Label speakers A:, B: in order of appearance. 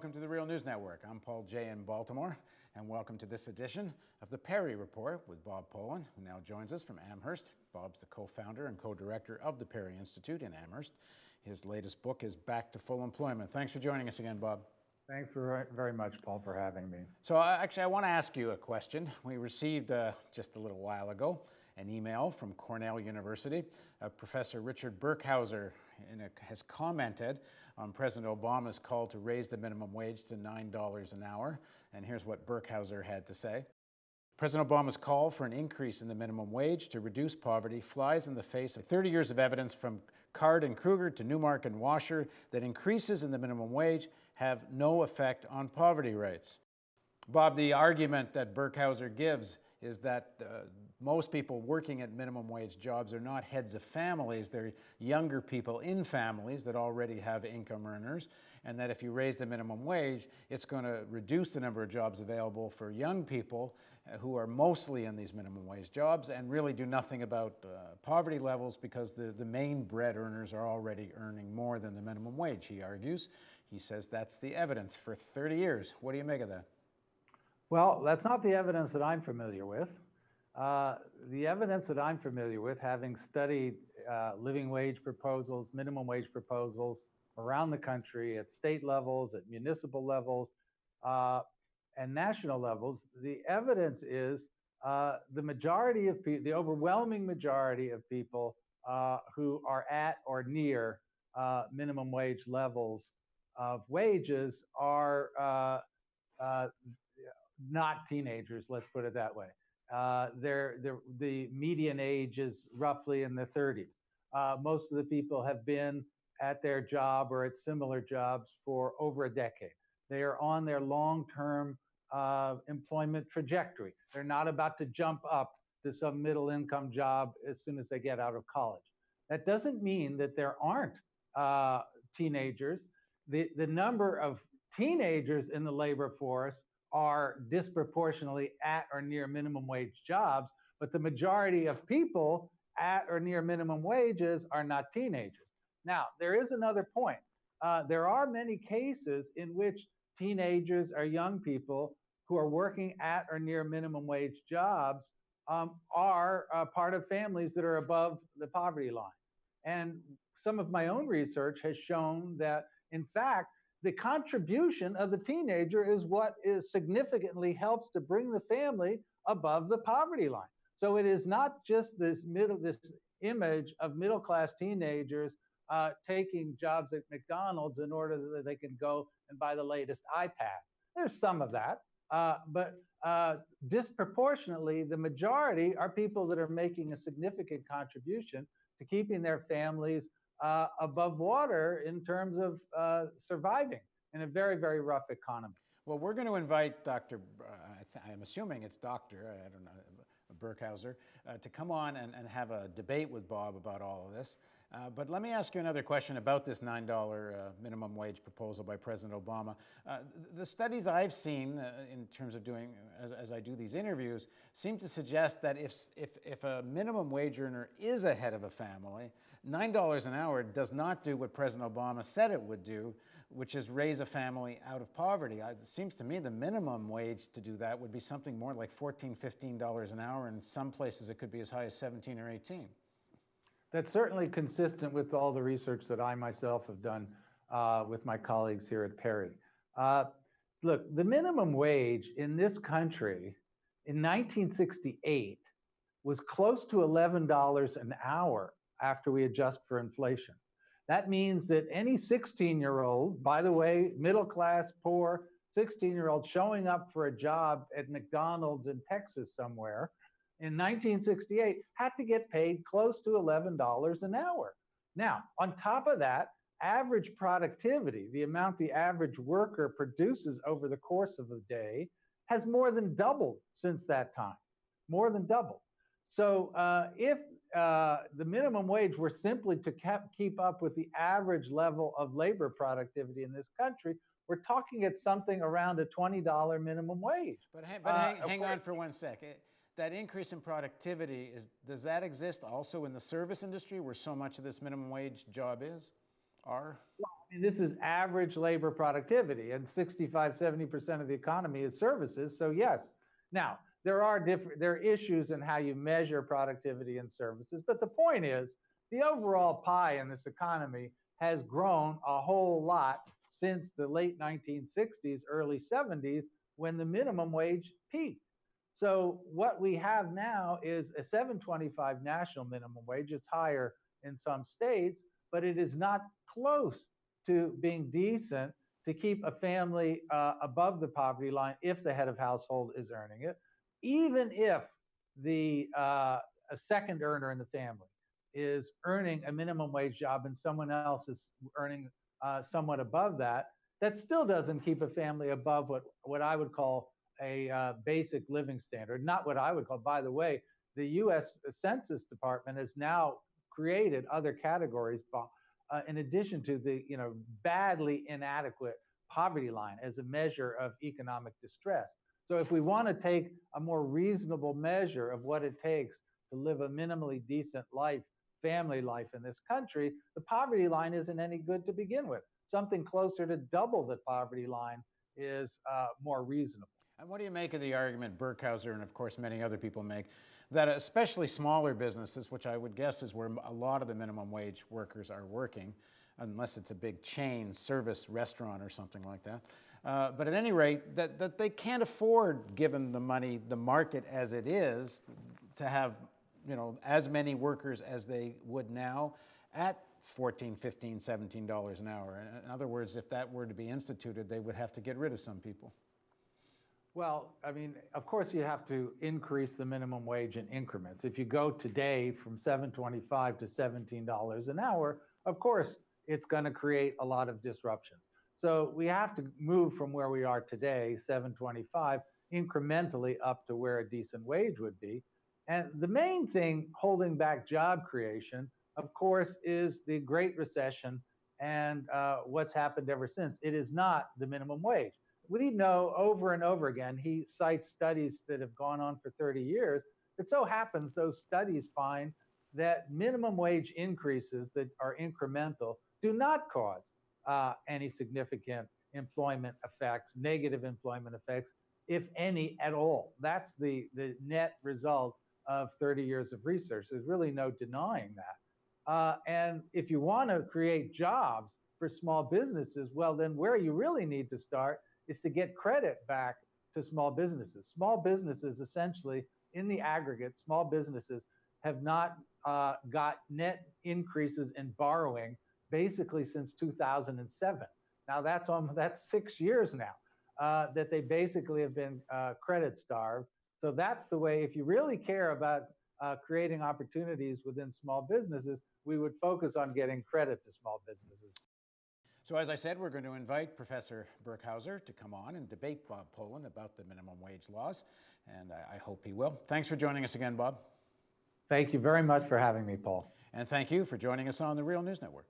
A: welcome to the Real News Network. I'm Paul Jay in Baltimore, and welcome to this edition of the Perry Report with Bob Pollin, who now joins us from Amherst. Bob's the co-founder and co-director of the Perry Institute in Amherst. His latest book is Back to Full Employment. Thanks for joining us again, Bob.
B: Thanks very much, Paul, for having me.
A: So I want to ask you a question. We received just a little while ago an email from Cornell University. Professor Richard Burkhauser has commented on President Obama's call to raise the minimum wage to $9 an hour. And here's what Burkhauser had to say. President Obama's call for an increase in the minimum wage to reduce poverty flies in the face of 30 years of evidence from Card and Kruger to Newmark and Washer that increases in the minimum wage have no effect on poverty rates. Bob, the argument that Burkhauser gives is that most people working at minimum wage jobs are not heads of families, they're younger people in families that already have income earners, and that if you raise the minimum wage, it's going to reduce the number of jobs available for young people who are mostly in these minimum wage jobs and really do nothing about poverty levels because the main bread earners are already earning more than the minimum wage, he argues. He says that's the evidence for 30 years. What do you make of that?
B: Well, that's not the evidence that I'm familiar with. The evidence that I'm familiar with, having studied living wage proposals, minimum wage proposals around the country at state levels, at municipal levels, and national levels, the evidence is the majority of people, the overwhelming majority of people who are at or near minimum wage levels of wages are not teenagers, let's put it that way. The median age is roughly in the 30s. Most of the people have been at their job or at similar jobs for over a decade. They are on their long-term employment trajectory. They're not about to jump up to some middle-income job as soon as they get out of college. That doesn't mean that there aren't teenagers. The number of teenagers in the labor force are disproportionately at or near minimum wage jobs, but the majority of people at or near minimum wages are not teenagers. Now, there is another point. There are many cases in which teenagers or young people who are working at or near minimum wage jobs are part of families that are above the poverty line. And some of my own research has shown that, in fact, the contribution of the teenager is what significantly helps to bring the family above the poverty line. So it is not just this image of middle-class teenagers taking jobs at McDonald's in order that they can go and buy the latest iPad. There's some of that, but disproportionately, the majority are people that are making a significant contribution to keeping their families above water in terms of surviving in a very, very rough economy.
A: Well, we're going to invite Dr. I'm assuming it's Dr. I don't know, Burkhauser, to come on and have a debate with Bob about all of this. But let me ask you another question about this $9 minimum wage proposal by President Obama. The studies I've seen in terms of doing, as I do these interviews, seem to suggest that if a minimum wage earner is a head of a family, $9 an hour does not do what President Obama said it would do, which is raise a family out of poverty. It seems to me the minimum wage to do that would be something more like $14, $15 an hour. In some places it could be as high as 17 or 18.
B: That's certainly consistent with all the research that I myself have done with my colleagues here at Perry. Look, the minimum wage in this country in 1968 was close to $11 an hour after we adjust for inflation. That means that any 16-year-old, by the way, middle class, poor, 16-year-old showing up for a job at McDonald's in Texas somewhere in 1968 had to get paid close to $11 an hour. Now, on top of that, average productivity, the amount the average worker produces over the course of a day, has more than doubled since that time, more than doubled. So if the minimum wage were simply to keep up with the average level of labor productivity in this country, we're talking at something around a $20 minimum wage.
A: But hang on for 1 sec. That increase in productivity, does that exist also in the service industry where so much of this minimum wage job is? are?
B: I mean, this is average labor productivity, and 65-70% of the economy is services. So yes. Now, there are issues in how you measure productivity in services, but the point is the overall pie in this economy has grown a whole lot since the late 1960s, early 70s, when the minimum wage peaked. So what we have now is a 7.25 national minimum wage. It's higher in some states, but it is not close to being decent to keep a family above the poverty line if the head of household is earning it, even if the a second earner in the family is earning a minimum wage job and someone else is earning somewhat above that. That still doesn't keep a family above what I would call a basic living standard. Not what I would call, by the way, the U.S. Census Department has now created other categories in addition to the badly inadequate poverty line as a measure of economic distress. So if we want to take a more reasonable measure of what it takes to live a minimally decent life, family life in this country, the poverty line isn't any good to begin with. Something closer to double the poverty line is more reasonable.
A: And what do you make of the argument Burkhauser and, of course, many other people make that especially smaller businesses, which I would guess is where a lot of the minimum wage workers are working, unless it's a big chain service restaurant or something like that. But at any rate, that they can't afford, given the money, the market as it is, to have as many workers as they would now at $14, $15, $17 an hour. In other words, if that were to be instituted, they would have to get rid of some people.
B: Well, I mean, of course, you have to increase the minimum wage in increments. If you go today from $7.25 to $17 an hour, of course, it's going to create a lot of disruptions. So we have to move from where we are today, $7.25, incrementally up to where a decent wage would be. And the main thing holding back job creation, of course, is the Great Recession and what's happened ever since. It is not the minimum wage. We know over and over again, he cites studies that have gone on for 30 years. It so happens those studies find that minimum wage increases that are incremental do not cause any significant employment effects, negative employment effects, if any at all. That's the net result of 30 years of research. There's really no denying that. And if you want to create jobs for small businesses, well, then where you really need to start is to get credit back to small businesses. Small businesses, essentially, in the aggregate, small businesses have not got net increases in borrowing basically since 2007. Now that's 6 years now that they basically have been credit starved. So that's the way, if you really care about creating opportunities within small businesses, we would focus on getting credit to small businesses.
A: So as I said, we're going to invite Professor Burkhauser to come on and debate Bob Pollin about the minimum wage laws, and I hope he will. Thanks for joining us again, Bob.
B: Thank you very much for having me, Paul.
A: And thank you for joining us on the Real News Network.